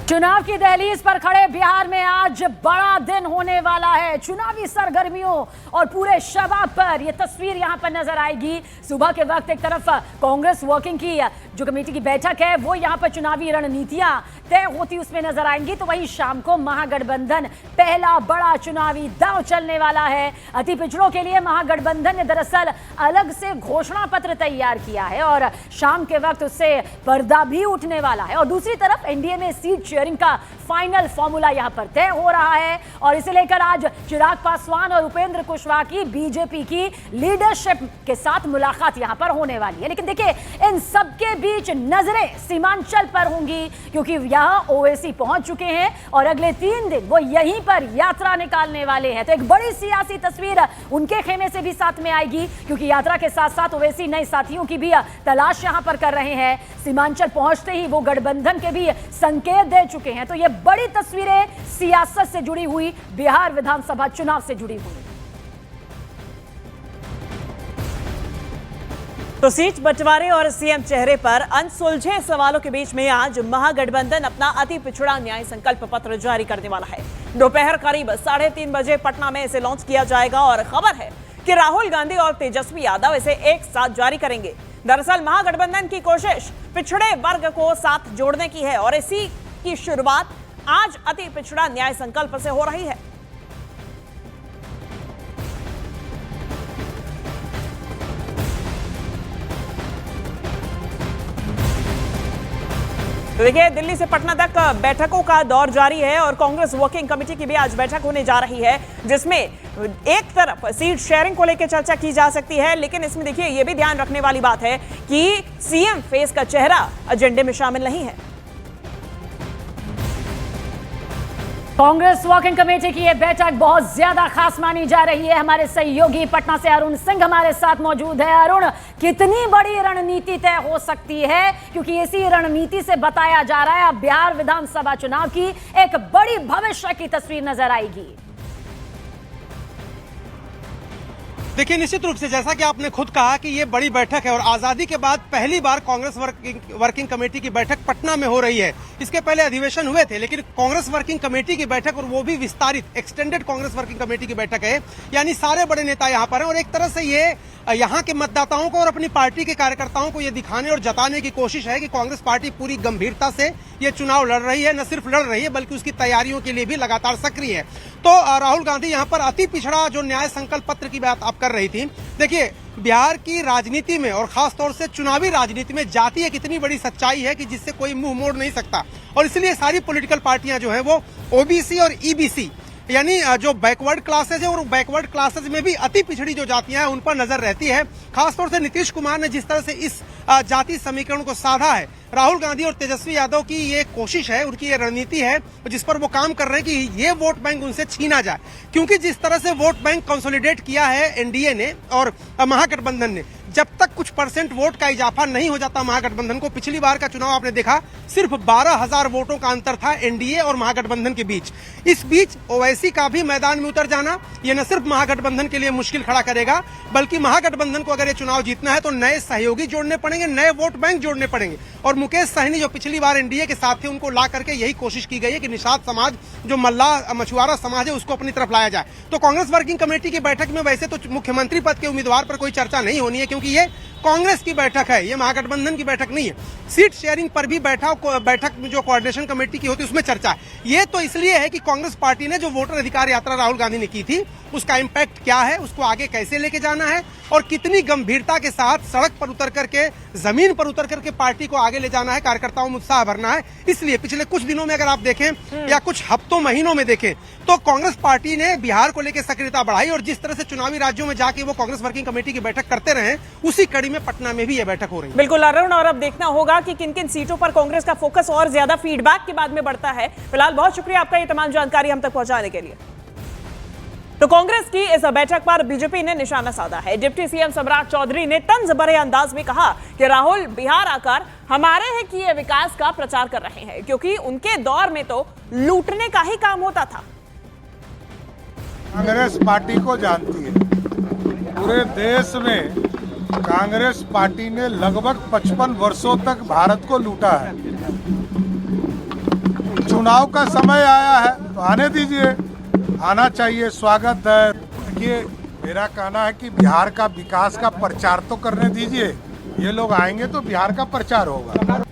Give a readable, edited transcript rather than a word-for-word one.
चुनाव की दहलीज पर खड़े बिहार में आज बड़ा दिन होने वाला है। चुनावी सरगर्मियों और पूरे शबाब पर यह तस्वीर यहां पर नजर आएगी। सुबह के वक्त एक तरफ कांग्रेस वर्किंग की जो कमेटी की बैठक है वो यहां पर चुनावी रणनीतियां तय होती उसमें नजर आएंगी, तो वहीं शाम को महागठबंधन पहला बड़ा चुनावी दांव चलने वाला है। अति पिछड़ों के लिए महागठबंधन ने दरअसल अलग से घोषणा पत्र तैयार किया है और शाम के वक्त उससे पर्दा भी उठने वाला है। और दूसरी तरफ एनडीए में सीट शेयरिंग का फाइनल फॉर्मूला यहां पर तय हो रहा है और इसे लेकर आज चिराग पासवान और उपेंद्र कुशवाहा की बीजेपी की लीडरशिप के साथ मुलाकात यहां पर होने वाली है। लेकिन देखिए, इन सबके बीच नजरें सीमांचल पर होंगी क्योंकि यहां ओवैसी पहुंच चुके हैं और अगले 3 दिन वो यहीं पर यात्रा निकालने वाले हैं। तो एक बड़ी सियासी तस्वीर उनके खेमे से भी साथ में आएगी क्योंकि यात्रा के साथ साथ ओवैसी नए साथियों की भी तलाश यहां पर कर रहे हैं। सीमांचल पहुंचते ही वो गठबंधन के भी संकेत दे चुके हैं। तो ये बड़ी तस्वीरें सियासत से जुड़ी हुई, बिहार विधानसभा चुनाव से जुड़ी हुई। तो सीट बंटवारे और सीएम चेहरे पर अनसुलझे सवालों के बीच में आज महागठबंधन अपना अति पिछड़ा न्याय संकल्प पत्र जारी करने वाला है। दोपहर करीब 3:30 बजे पटना में इसे लॉन्च किया जाएगा और खबर है कि राहुल गांधी और तेजस्वी यादव इसे एक साथ जारी करेंगे। दरअसल महागठबंधन की कोशिश पिछड़े वर्ग को साथ जोड़ने की है और इसी की शुरुआत आज अति पिछड़ा न्याय संकल्प से हो रही है। तो देखिए, दिल्ली से पटना तक बैठकों का दौर जारी है और कांग्रेस वर्किंग कमेटी की भी आज बैठक होने जा रही है जिसमें एक तरफ सीट शेयरिंग को लेकर चर्चा की जा सकती है, लेकिन इसमें देखिए ये भी ध्यान रखने वाली बात है कि सीएम फेस का चेहरा एजेंडे में शामिल नहीं है। कांग्रेस वर्किंग कमेटी की यह बैठक बहुत ज्यादा खास मानी जा रही है। हमारे सहयोगी पटना से अरुण सिंह हमारे साथ मौजूद है। अरुण, कितनी बड़ी रणनीति तय हो सकती है, क्योंकि इसी रणनीति से बताया जा रहा है अब बिहार विधानसभा चुनाव की एक बड़ी भविष्य की तस्वीर नजर आएगी। देखिए, निश्चित रूप से जैसा कि आपने खुद कहा कि ये बड़ी बैठक है और आजादी के बाद पहली बार कांग्रेस वर्किंग कमेटी की बैठक पटना में हो रही है। इसके पहले अधिवेशन हुए थे, लेकिन कांग्रेस वर्किंग कमेटी की बैठक, और वो भी विस्तारित एक्सटेंडेड कांग्रेस वर्किंग कमेटी की बैठक है, यानी सारे बड़े नेता यहाँ पर हैं और एक तरह से ये यहाँ के मतदाताओं को और अपनी पार्टी के कार्यकर्ताओं को ये दिखाने और जताने की कोशिश है कि कांग्रेस पार्टी पूरी गंभीरता से ये चुनाव लड़ रही है। न सिर्फ लड़ रही है बल्कि उसकी तैयारियों के लिए भी लगातार सक्रिय है। तो राहुल गांधी यहाँ पर अति पिछड़ा जो न्याय संकल्प पत्र की बात आप कर रही थी, देखिए बिहार की राजनीति में और खास तौर से चुनावी राजनीति में जाति एक इतनी बड़ी सच्चाई है कि जिससे कोई मुंह मोड़ नहीं सकता और इसलिए सारी पॉलिटिकल पार्टियां जो है वो ओबीसी और ईबीसी यानी जो बैकवर्ड क्लासेज है और बैकवर्ड क्लासेज में भी अति पिछड़ी जो जातियां हैं उन पर नजर रहती है। खासतौर से नीतीश कुमार ने जिस तरह से इस जाति समीकरण को साधा है, राहुल गांधी और तेजस्वी यादव की ये कोशिश है, उनकी ये रणनीति है जिस पर वो काम कर रहे हैं कि ये वोट बैंक उनसे छीना जाए। क्योंकि जिस तरह से वोट बैंक कंसोलिडेट किया है एनडीए ने और महागठबंधन ने, जब तक कुछ परसेंट वोट का इजाफा नहीं हो जाता महागठबंधन को, पिछली बार का चुनाव आपने देखा सिर्फ 12,000 वोटों का अंतर था एनडीए और महागठबंधन के बीच। इस बीच ओवैसी का भी मैदान में उतर जाना ये न सिर्फ महागठबंधन के लिए मुश्किल खड़ा करेगा बल्कि महागठबंधन को अगर ये चुनाव जीतना है तो नए सहयोगी जोड़ने पड़ेंगे, नए वोट बैंक जोड़ने पड़ेंगे। और मुकेश सहनी जो पिछली बार एनडीए के साथ थे उनको ला करके यही कोशिश की गई है कि निषाद समाज जो मल्लाह मछुआरा समाज है उसको अपनी तरफ लाया जाए। तो कांग्रेस वर्किंग कमेटी की बैठक में वैसे तो मुख्यमंत्री पद के उम्मीदवार पर कोई चर्चा नहीं होनी है क्योंकि ये कांग्रेस की बैठक है, ये महागठबंधन की बैठक नहीं है। सीट शेयरिंग पर भी बैठक में जो कोऑर्डिनेशन कमेटी की होती है उसमें चर्चा है। ये तो इसलिए है कि कांग्रेस पार्टी ने जो वोटर अधिकार यात्रा राहुल गांधी ने की थी उसका इम्पैक्ट क्या है, उसको आगे कैसे लेके जाना है और कितनी गंभीरता के साथ सड़क पर उतर करके, जमीन पर उतर करके पार्टी को आगे ले जाना है, कार्यकर्ताओं में उत्साह भरना है। इसलिए पिछले कुछ दिनों में अगर आप देखें या कुछ हफ्तों महीनों में देखें तो कांग्रेस पार्टी ने बिहार को लेकर सक्रियता बढ़ाई और जिस तरह से चुनावी राज्यों में जाके वो कांग्रेस वर्किंग कमेटी की बैठक करते रहे उसी कड़ी में पटना में भी यह बैठक हो रही है। बिल्कुल अरुण, और अब देखना होगा कि किन किन सीटों पर कांग्रेस का फोकस और ज्यादा फीडबैक के बाद में बढ़ता है। फिलहाल बहुत शुक्रिया आपका ये तमाम जानकारी हम तक पहुंचाने के लिए। तो कांग्रेस की इस बैठक पर बीजेपी ने निशाना साधा है। डिप्टी सीएम सम्राट चौधरी ने तंज भरे अंदाज में कहा कि राहुल बिहार आकर हमारे है कि ये विकास का प्रचार कर रहे हैं क्योंकि उनके दौर में तो लूटने का ही काम होता था। कांग्रेस पार्टी को जानती है, पूरे देश में कांग्रेस पार्टी ने लगभग 55 वर्षों तक भारत को लूटा है। चुनाव का समय आया है तो आने दीजिए, आना चाहिए, स्वागत है। देखिए, मेरा कहना है कि बिहार का विकास का प्रचार तो करने दीजिए, ये लोग आएंगे तो बिहार का प्रचार होगा।